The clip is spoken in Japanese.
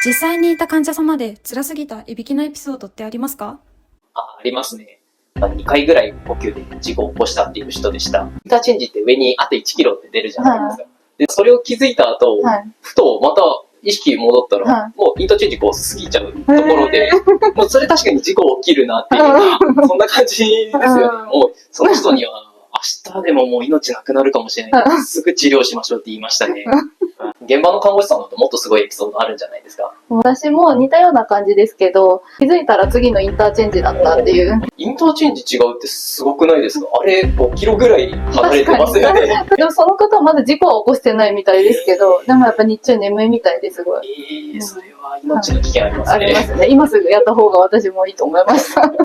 実際にいた患者様で辛すぎたいびきのエピソードってありますか？ありますね。2回ぐらい呼吸で事故を起こしたっていう人でした。インターチェンジって上にあと1キロって出るじゃないですか。で、それを気づいた後、ふとまた意識戻ったら、もうインターチェンジこう過ぎちゃうところで、もうそれ確かに事故起きるなっていうような、そんな感じですよね。もうその人には明日でももう命なくなるかもしれないから、すぐ治療しましょうって言いましたね。現場の看護師さんだともっとすごいエピソードあるんじゃないですか？私も似たような感じですけど、気づいたら次のインターチェンジだったっていう。インターチェンジ違うってすごくないですか？あれ5キロぐらい離れてますよね。でもその方はまだ事故は起こしてないみたいですけど、でもやっぱ日中眠いみたいですごい。それは命の危険ありますね。ありますね。今すぐやった方が私もいいと思いました。